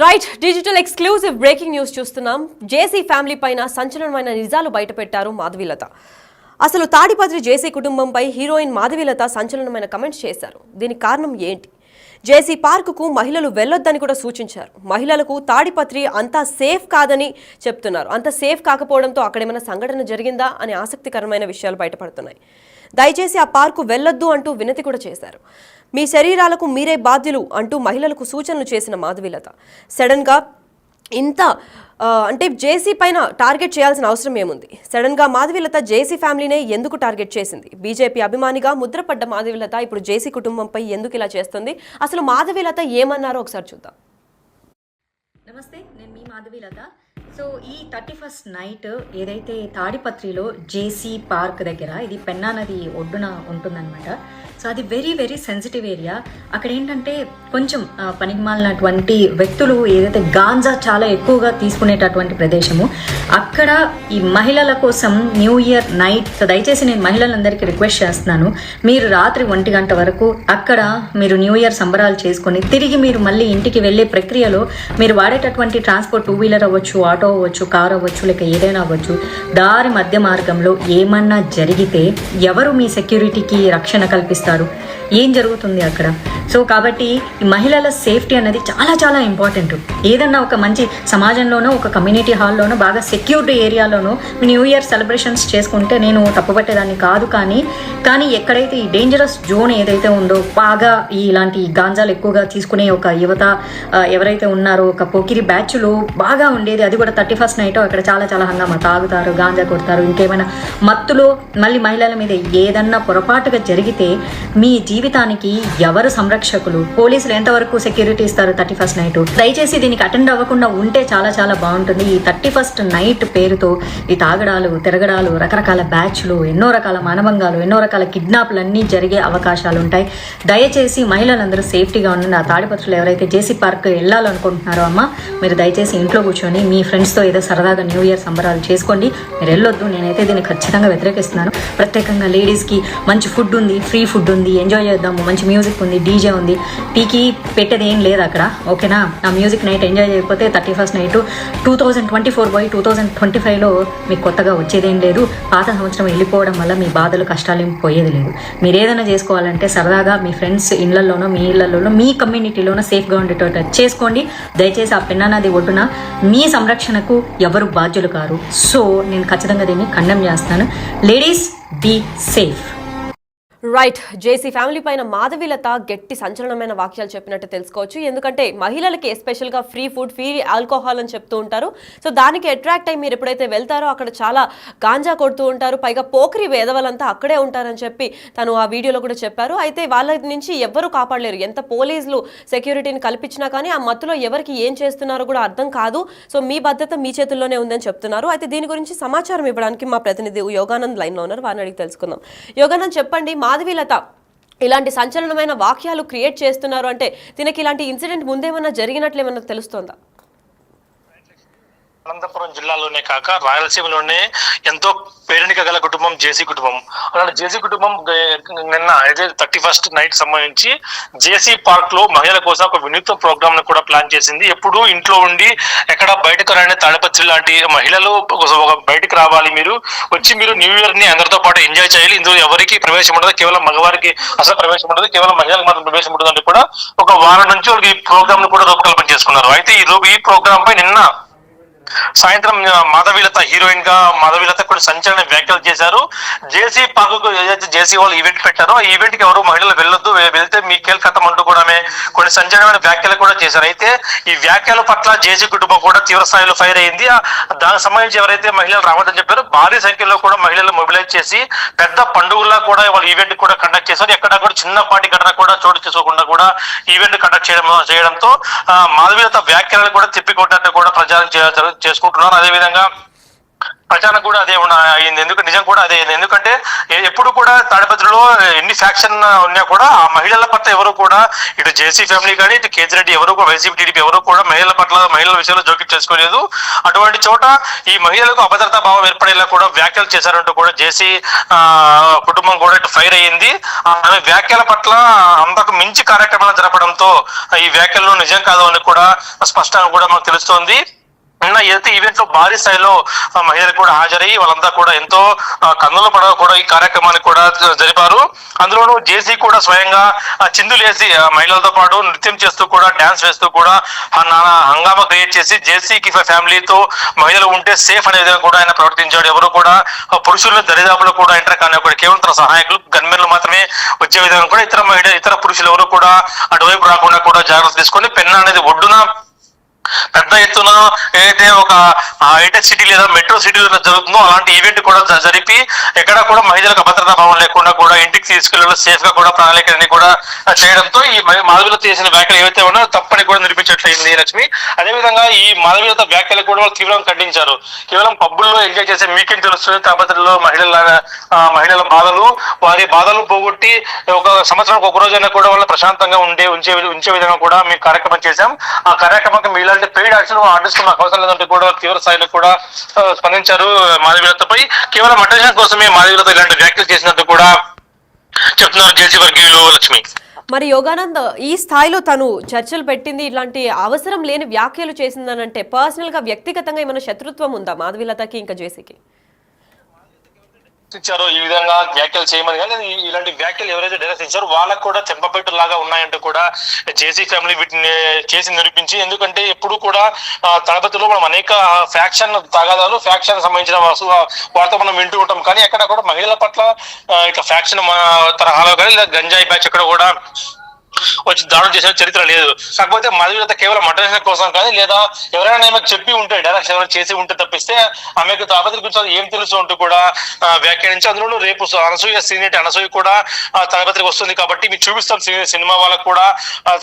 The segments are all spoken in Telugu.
Right digital exclusive breaking news చూస్తున్నాం. జేసీ ఫ్యామిలీ పైన సంచలనమైన నిజాలు బయటపెట్టారు మాధవీలత. అసలు తాడిపత్రి జేసీ కుటుంబంపై హీరోయిన్ మాధవీలత సంచలనమైన కమెంట్స్ చేశారు. దీనికి కారణం ఏంటి? జేసీ పార్కుకు మహిళలు వెళ్లొద్దని కూడా సూచించారు. మహిళలకు తాడిపత్రి అంతా సేఫ్ కాదని చెప్తున్నారు. అంత సేఫ్ కాకపోవడంతో అక్కడేమైనా సంఘటన జరిగిందా అనే ఆసక్తికరమైన విషయాలు బయటపడుతున్నాయి. దయచేసి ఆ పార్కు వెళ్లొద్దు అంటూ వినతి కూడా చేశారు. మీ శరీరాలకు మీరే బాధ్యులు అంటూ మహిళలకు సూచనలు చేసిన మాధవీలత సడన్గా ఇంత అంటే జేసీ పైన టార్గెట్ చేయాల్సిన అవసరం ఏముంది? సడన్గా మాధవీలత జేసీ ఫ్యామిలీనే ఎందుకు టార్గెట్ చేసింది? బీజేపీ అభిమానిగా ముద్రపడ్డ మాధవీలత ఇప్పుడు జేసీ కుటుంబంపై ఎందుకు ఇలా చేస్తుంది? అసలు మాధవీలత ఏమన్నారో ఒకసారి చూద్దాం. నమస్తే, నేను మీ మాధవీలత. సో ఈ 31st నైట్ ఏదైతే తాడిపత్రిలో జేసీ పార్క్ దగ్గర, ఇది పెన్నా నది ఒడ్డున ఉంటుందన్నమాట. సో అది వెరీ వెరీ సెన్సిటివ్ ఏరియా. అక్కడ ఏంటంటే కొంచెం పనికిమాలినటువంటి వ్యక్తులు ఏదైతే గాంజా చాలా ఎక్కువగా తీసుకునేటటువంటి ప్రదేశము. అక్కడ ఈ మహిళల కోసం న్యూ ఇయర్ నైట్, దయచేసి నేను మహిళలందరికీ రిక్వెస్ట్ చేస్తున్నాను, మీరు రాత్రి 1 గంట వరకు అక్కడ మీరు న్యూ ఇయర్ సంబరాలు చేసుకొని తిరిగి మీరు మళ్ళీ ఇంటికి వెళ్ళే ప్రక్రియలో మీరు వాడేటటువంటి ట్రాన్స్పోర్ట్ 2 వీలర్ అవ్వచ్చు, ఆటో అవ్వచ్చు, కార్ అవ్వచ్చు, లేక ఏదైనా అవ్వచ్చు, దారి మధ్య మార్గంలో ఏమన్నా జరిగితే ఎవరు మీ సెక్యూరిటీకి రక్షణ కల్పిస్తారు? ఏం జరుగుతుంది అక్కడ? సో కాబట్టి ఈ మహిళల సేఫ్టీ అనేది చాలా చాలా ఇంపార్టెంట్. ఏదన్నా ఒక మంచి సమాజంలోనో, ఒక కమ్యూనిటీ హాల్లోనో, బాగా సెక్యూర్డ్ ఏరియాలోనో న్యూ ఇయర్ సెలబ్రేషన్స్ చేసుకుంటే నేను తప్పుపట్టేదాన్ని కాదు. కానీ ఎక్కడైతే ఈ డేంజరస్ జోన్ ఏదైతే ఉందో, బాగా ఇలాంటి గాంజాలు ఎక్కువగా తీసుకునే ఒక యువత ఎవరైతే ఉన్నారో, ఒక పోకిరి బ్యాచ్లో బాగా ఉండేది, అది కూడా 31st నైట్ అక్కడ చాలా చాలా హంగామా, తాగుతారు, గాంజా కొడతారు, ఇంకేమైనా మత్తులో మళ్ళీ మహిళల మీద ఏదన్నా పొరపాటుగా జరిగితే మీ జీవితానికి ఎవరు సంరక్షకులు? పోలీసులు ఎంతవరకు సెక్యూరిటీ ఇస్తారు 31st నైట్? దయచేసి దీనికి అటెండ్ అవ్వకుండా ఉంటే చాలా చాలా బాగుంటుంది. ఈ 31st నైట్ పేరుతో ఈ తాగడాలు, తిరగడాలు, రకరకాల బ్యాచ్లు, ఎన్నో రకాల మానభంగాలు, ఎన్నో రకాల కిడ్నాప్లు అన్నీ జరిగే అవకాశాలు ఉంటాయి. దయచేసి మహిళలందరూ సేఫ్టీగా ఉండండి. ఆ తాడిపత్రులు ఎవరైతే జేసీ పార్క్ వెళ్ళాలనుకుంటున్నారో అమ్మ, మీరు దయచేసి ఇంట్లో కూర్చొని మీ ఫ్రెండ్స్తో ఏదో సరదాగా న్యూ ఇయర్ సంబరాలు చేసుకోండి. మీరు వెళ్ళొద్దు. నేనైతే దీన్ని ఖచ్చితంగా వ్యతిరేకిస్తున్నాను. ప్రత్యేకంగా లేడీస్కి మంచి ఫుడ్ ఉంది, ఫ్రీ ఫుడ్ ఉంది, ఎంజాయ్ చేద్దాము, మంచి మ్యూజిక్ ఉంది, డీజే ఉంది, పీకి పెట్టేది ఏం లేదు అక్కడ, ఓకేనా? ఆ మ్యూజిక్ నైట్ ఎంజాయ్ చేయకపోతే 31st నైట్ 2024 పోయి 2025లో మీకు కొత్తగా వచ్చేదేం లేదు. పాత సంవత్సరం వెళ్ళిపోవడం వల్ల మీ బాధలు, కష్టాలు ఏం పోయేది లేదు. మీరు ఏదైనా చేసుకోవాలంటే సరదాగా మీ ఫ్రెండ్స్ ఇళ్లలోనో, మీ ఇళ్లలోనో, మీ కమ్యూనిటీలోనో సేఫ్గా ఉండేటట్టు చేసుకోండి. దయచేసి ఆ పెన్నా నది ఒడ్డున మీ సంరక్షణకు ఎవరు బాధ్యులు కారు. సో నేను ఖచ్చితంగా దీన్ని కండెమ్ చేస్తాను. Ladies, be safe. Right, JC family పైన మాధవీలత గట్టి సంచలనమైన వాక్యాలు చెప్పినట్టు తెలుసుకోవచ్చు. ఎందుకంటే మహిళలకి ఎస్పెషల్గా ఫ్రీ ఫుడ్, ఫ్రీ ఆల్కహాల్ అని చెప్తూ ఉంటారు. సో దానికి అట్రాక్ట్ అయ్యి మీరు ఎప్పుడైతే వెళ్తారో అక్కడ చాలా గాంజా కొడుతూ ఉంటారు, పైగా పోకరి వేదవలంతా అక్కడే ఉంటారని చెప్పి తను ఆ వీడియోలో కూడా చెప్పారు. అయితే వాళ్ళ నుంచి ఎవ్వరూ కాపాడలేరు. ఎంత పోలీసులు సెక్యూరిటీని కల్పించినా కానీ ఆ మత్తులో ఎవరికి ఏం చేస్తున్నారో కూడా అర్థం కాదు. సో మీ భద్రత మీ చేతుల్లోనే ఉందని చెప్తున్నారు. అయితే దీని గురించి సమాచారం ఇవ్వడానికి మా ప్రతినిధి యోగానంద్ లైన్లో ఉన్నారు. వారిని అడిగి తెలుసుకుందాం. యోగానంద్, చెప్పండి, మాధవీలత ఇలాంటి సంచలనమైన వాక్యాలు క్రియేట్ చేస్తున్నారు అంటే దీనికి ఇలాంటి ఇన్సిడెంట్ ముందేమన్నా జరిగినట్లు ఏమన్నా తెలుస్తోందా? అనంతపురం జిల్లాలోనే కాక రాయలసీమలోనే ఎంతో పేరెనిక గల కుటుంబం జేసీ కుటుంబం. అలాంటి జేసీ కుటుంబం నిన్న అయితే 31st నైట్ సంబంధించి జేసీ పార్క్ లో మహిళల కోసం ఒక వినూత్న ప్రోగ్రామ్ ను కూడా ప్లాన్ చేసింది. ఎప్పుడు ఇంట్లో ఉండి ఎక్కడ బయటకు రాని తాడిపత్రి లాంటి మహిళలు బయటకు రావాలి, మీరు వచ్చి మీరు న్యూ ఇయర్ ని అందరితో పాటు ఎంజాయ్ చేయాలి. ఇందులో ఎవరికి ప్రవేశం ఉండదు, కేవలం మగవారికి అసలు ప్రవేశం ఉండదు, కేవలం మహిళలకు మాత్రం ప్రవేశం ఉంటుంది అని కూడా ఒక వారం నుంచి ఈ ప్రోగ్రామ్ ను కూడా రూపకల్పన చేసుకున్నారు. అయితే ఈ ప్రోగ్రామ్ పై నిన్న సాయంత్రం మాధవీలత, హీరోయిన్ గా మాధవీలత కొన్ని సంచలన వ్యాఖ్యలు చేశారు. జేసీ పార్క్ ఏదైతే జేసీ వాళ్ళు ఈవెంట్ పెట్టారో ఆ ఈవెంట్ కి ఎవరు మహిళలు వెళ్ళొద్దు, వెళ్తే మీ కేల్కతం అంటూ కూడా కొన్ని సంచలనమైన వ్యాఖ్యలు కూడా చేశారు. అయితే ఈ వ్యాఖ్యల పట్ల జేసీ కుటుంబం కూడా తీవ్ర స్థాయిలో ఫైర్ అయింది. దానికి సంబంధించి ఎవరైతే మహిళలు రావద్దని చెప్పారో భారీ సంఖ్యలో కూడా మహిళలు మొబిలైజ్ చేసి పెద్ద పండుగలా కూడా వాళ్ళు ఈవెంట్ కూడా కండక్ట్ చేశారు. ఎక్కడ కూడా చిన్నపాటి ఘటన కూడా చోటు చేసుకోకుండా కూడా ఈవెంట్ కండక్ట్ చేయడంతో మాధవీలత వ్యాఖ్యలను కూడా తిప్పికొట్టినట్టు కూడా ప్రచారం చేసుకుంటున్నారు. అదేవిధంగా అచానక్ కూడా అదే అయింది. ఎందుకంటే నిజం కూడా అదే అయింది. ఎందుకంటే ఎప్పుడు కూడా తాడిపత్రిలో ఎన్ని ఫ్యాక్షన్ ఉన్నా కూడా ఆ మహిళల పట్ల ఎవరు కూడా ఇటు జేసీ ఫ్యామిలీ కానీ ఇటు కేజ్రెడ్డి ఎవరు కూడా వైసీపీ టీడీపీ ఎవరు కూడా మహిళల విషయంలో జోక్యం చేసుకోలేదు. అటువంటి చోట ఈ మహిళలకు అభద్రతా భావం ఏర్పడేలా కూడా వ్యాఖ్యలు చేశారంటూ కూడా జేసీ కుటుంబం కూడా ఇటు ఫైర్ అయ్యింది. ఆమె వ్యాఖ్యల పట్ల అంతకు మించి కార్యక్రమాలు జరపడంతో ఈ వ్యాఖ్యలు నిజం కాదు అని కూడా స్పష్టంగా కూడా మనకు తెలుస్తోంది. నిన్న ఏదైతే ఈవెంట్ లో భారీ స్థాయిలో మహిళలు కూడా హాజరయ్యి వాళ్ళంతా కూడా ఎంతో కన్నుల పడ కూడా ఈ కార్యక్రమాన్ని కూడా జరిపారు. అందులోనూ జేసీ కూడా స్వయంగా చిందులేసి మహిళలతో పాటు నృత్యం చేస్తూ కూడా డాన్స్ వేస్తూ కూడా హంగామా క్రియేట్ చేసి జేసీకి ఫ్యామిలీతో మహిళలు ఉంటే సేఫ్ అనే విధంగా కూడా ఆయన ప్రవర్తించాడు. ఎవరు కూడా పురుషుల దరిదాపులు కూడా ఎంటర్ కానీ కూడా కేవలం తన సహాయకులు గన్మెన్లు మాత్రమే వచ్చే విధంగా కూడా ఇతర పురుషులు ఎవరు కూడా అటువైపు రాకుండా కూడా జాగ్రత్తలు తీసుకొని పెన్నా అనేది ఒడ్డున పెద్ద ఎత్తున ఏదైతే ఒక హైటెక్ సిటీ లేదా మెట్రో సిటీలో జరుగుతుందో అలాంటి ఈవెంట్ కూడా జరిపి ఎక్కడ కూడా మహిళలకు అభద్రతా భావం లేకుండా కూడా ఇంటికి తీసుకెళ్లే సేఫ్ గా కూడా ప్రణాళికని కూడా చేయడంతో ఈ మాధవీలత చేసిన వ్యాఖ్యలు ఏవైతే ఉన్నాయో తప్పని కూడా నిరూపించట్లయింది లక్ష్మి. అదేవిధంగా ఈ మాధవీలత వ్యాఖ్యలు కూడా వాళ్ళు తీవ్రంగా ఖండించారు. కేవలం పబ్బుల్లో ఎంజాయ్ చేసే మీకేం తెలుస్తుంది తాపత్రలో మహిళల బాధలు, వారి బాధలు పోగొట్టి ఒక సంవత్సరానికి ఒక రోజైనా కూడా వాళ్ళు ప్రశాంతంగా ఉంచే విధంగా కూడా మేము కార్యక్రమం చేశాం. ఆ కార్యక్రమానికి మీ ఇలాంటి పెయిడ్ యాక్షన్ ఆర్టిస్ట్ మాకు అవసరం లేదంటే కూడా తీవ్ర స్థాయిలో కూడా స్పందించారు మాధవీలతపై. కేవలం అటెన్షన్ కోసమే మాధవీలత ఇలాంటి వ్యాఖ్యలు చేసినట్టు కూడా చెప్తున్నారు జేసీ వర్గీయులు లక్ష్మి. మరి యోగానంద్ ఈ స్థాయిలో తను చర్చలు పెట్టింది, ఇట్లాంటి అవసరం లేని వ్యాఖ్యలు చేసిందనంటే పర్సనల్ గా వ్యక్తిగతంగా ఏమైనా శత్రుత్వం ఉందా మాధవీలతకి ఇంకా జేసీకి? ఇచ్చారో ఈ విధంగా వ్యాఖ్యలు చేయమని కానీ ఇలాంటి వ్యాఖ్యలు ఎవరైతే డైరెక్ట్ ఇచ్చారో వాళ్ళకు కూడా చెంపపెట్టు లాగా ఉన్నాయంటూ కూడా జేసీ ఫ్యామిలీ వీటిని చేసి నిరూపించి. ఎందుకంటే ఎప్పుడు కూడా తడపతిలో మనం అనేక ఫ్యాక్షన్ తగాదాలు ఫ్యాక్షన్ సంబంధించిన వార్త మనం వింటూ ఉంటాం, కానీ ఎక్కడ కూడా మహిళల పట్ల ఇట్లా ఫ్యాక్షన్ తరహాలో కానీ లేదా గంజాయి బ్యాచ్ ఎక్కడ కూడా వచ్చి దాడులు చేసిన చరిత్ర లేదు. కాకపోతే మాధవీలత కేవలం అటెన్షన్ కోసం కానీ లేదా ఎవరైనా ఆమెకు చెప్పి ఉంటే డైరెక్ట్ ఎవరైనా చేసి ఉంటే తప్పిస్తే ఆమెకు తాపత్రి గురించి ఏం తెలుసు అంటూ కూడా వ్యాఖ్యానించి అందులో రేపు అనసూయ సీనియర్ అనసూయ కూడా తలపత్రికి వస్తుంది కాబట్టి మీకు చూపిస్తాం సినిమా వాళ్ళకు కూడా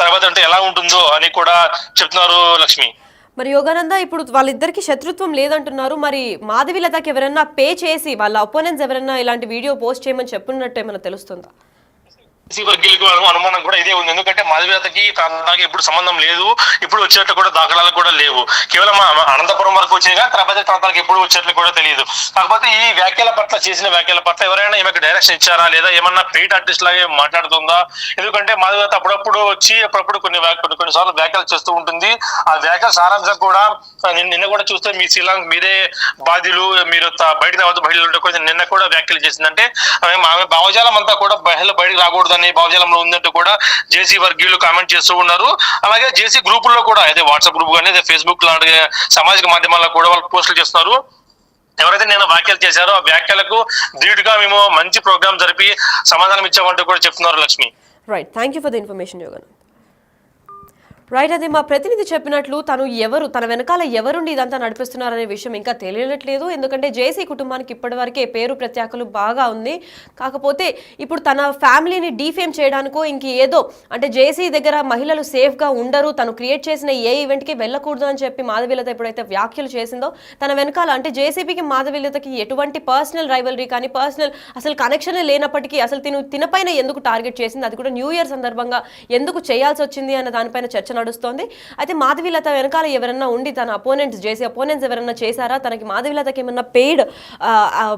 తలపత్రి అంటే ఎలా ఉంటుందో అని కూడా చెప్తున్నారు లక్ష్మి. మరి యోగానంద ఇప్పుడు వాళ్ళిద్దరికి శత్రుత్వం లేదంటున్నారు, మరి మాధవీలతకి ఎవరైనా పే చేసి వాళ్ళ అపోనెంట్స్ ఎవరైనా ఇలాంటి వీడియో పోస్ట్ చేయమని చెప్పినట్టు ఏమైనా తెలుస్తుందా? వర్గీయులకు అనుమానం కూడా ఇదే ఉంది. ఎందుకంటే మాధవీలతకి ప్రాంతానికి ఎప్పుడు సంబంధం లేదు, ఇప్పుడు వచ్చేట్లు కూడా దాఖలాలు కూడా లేవు. కేవలం అనంతపురం వరకు వచ్చింది కానీ తలపతి ప్రాంతానికి ఎప్పుడు వచ్చేట్లు కూడా తెలియదు. కాకపోతే ఈ వ్యాఖ్యల పట్ల చేసిన వ్యాఖ్యల పట్ల ఎవరైనా ఈమెకు డైరెక్షన్ ఇచ్చారా లేదా ఏమన్నా పెయిడ్ ఆర్టిస్ట్ లాగే మాట్లాడుతుందా? ఎందుకంటే మాధవీలత అప్పుడప్పుడు వచ్చి అప్పుడప్పుడు కొన్నిసార్లు వ్యాఖ్యలు చేస్తూ ఉంటుంది. ఆ వ్యాఖ్యల సారాంశం కూడా నిన్న కూడా చూస్తే మీ శ్రీలంక మీరే బాధ్యులు, మీరు బయట రావద్దు మహిళలు కొంచెం నిన్న కూడా వ్యాఖ్యలు చేసిందంటే ఆమె భావజాలం అంతా కూడా మహిళలు బయటకు రాకూడదు భావజాలంలో ఉందంటూ కూడా జేసీ వర్గీయులు కామెంట్ చేస్తూ ఉన్నారు. అలాగే జేసీ గ్రూపుల్లో కూడా అయితే వాట్సాప్ గ్రూప్ కానీ ఫేస్బుక్ లాంటి సామాజిక మాధ్యమాల్లో కూడా వాళ్ళు పోస్టులు చేస్తున్నారు. ఎవరైతే నేను వ్యాఖ్యలు చేశారో ఆ వ్యాఖ్యలకు ధీటుగా మేము మంచి ప్రోగ్రామ్ జరిపి సమాధానం ఇచ్చామంటూ కూడా చెప్తున్నారు Lakshmi. Right, thank you for the information Yogan. Right, అదే మా ప్రతినిధి చెప్పినట్లు తన వెనకాల ఎవరుండి ఇదంతా నడిపిస్తున్నారనే విషయం ఇంకా తెలియట్లేదు. ఎందుకంటే జేసీ కుటుంబానికి ఇప్పటివరకే పేరు ప్రత్యేకలు బాగా ఉంది. కాకపోతే ఇప్పుడు తన ఫ్యామిలీని డీఫేమ్ చేయడానికో ఏదో అంటే జేసీ దగ్గర మహిళలు సేఫ్గా ఉండరు, తను క్రియేట్ చేసిన ఏ ఈవెంట్కి వెళ్ళకూడదు అని చెప్పి మాధవీలత ఎప్పుడైతే వ్యాఖ్యలు చేసిందో తన వెనకాల అంటే జేసీబీకి మాధవీలతకి ఎటువంటి పర్సనల్ రైవలరీ కానీ పర్సనల్ అసలు కనెక్షన్ లేనప్పటికీ అసలు తినపైన ఎందుకు టార్గెట్ చేసింది, అది కూడా న్యూ ఇయర్ సందర్భంగా ఎందుకు చేయాల్సి వచ్చింది అన్న దానిపైన చర్చ నడుస్తోంది. అయితే మాధవీలత వెనకాల ఎవరన్నా ఉండి తన జేసీ అపోనెంట్స్ ఎవరన్నా చేశారా, తనకి మాధవీలతకి ఏమన్నా పెయిడ్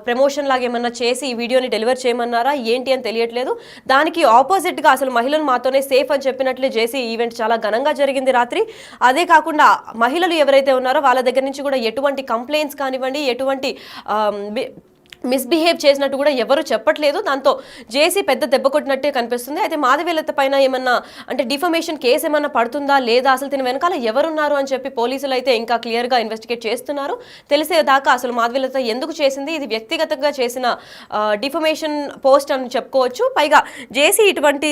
ప్రమోషన్ లాగా ఏమన్నా చేసి ఈ వీడియోని డెలివర్ చేయమన్నారా ఏంటి అని తెలియట్లేదు. దానికి ఆపోజిట్ గా అసలు మహిళలు మాతోనే సేఫ్ అని చెప్పినట్లే జేసీ ఈవెంట్ చాలా ఘనంగా జరిగింది రాత్రి. అదే కాకుండా మహిళలు ఎవరైతే ఉన్నారో వాళ్ళ దగ్గర నుంచి కూడా ఎటువంటి కంప్లైంట్స్ కానివ్వండి ఎటువంటి మిస్బిహేవ్ చేసినట్టు కూడా ఎవరు చెప్పట్లేదు. దాంతో జేసీ పెద్ద దెబ్బ కొట్టినట్టే కనిపిస్తుంది. అయితే మాధవీలత పైన ఏమన్నా అంటే డిఫమేషన్ కేసు ఏమన్నా పడుతుందా లేదా అసలు దీని వెనకాల ఎవరున్నారు అని చెప్పి పోలీసులు అయితే ఇంకా క్లియర్గా ఇన్వెస్టిగేట్ చేస్తున్నారు. తెలిసేదాకా అసలు మాధవీలత ఎందుకు చేసింది, ఇది వ్యక్తిగతంగా చేసిన డిఫమేషన్ పోస్ట్ అని చెప్పుకోవచ్చు. పైగా జేసీ ఇటువంటి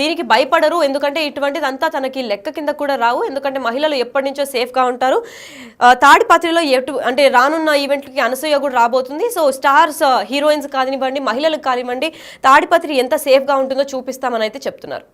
దీనికి భయపడరు, ఎందుకంటే ఇటువంటిదంతా తనకి లెక్క కింద కూడా రావు. ఎందుకంటే మహిళలు ఎప్పటి నుంచో సేఫ్గా ఉంటారు. తాడిపత్రిలో అంటే రానున్న ఈవెంట్కి అనసూయ కూడా రాబోతుంది. సో స్టార్స్ హీరోయిన్స్ కానివ్వండి మహిళలకు కానివ్వండి తాడిపత్రి ఎంత సేఫ్గా ఉంటుందో చూపిస్తామని అయితే చెప్తున్నారు.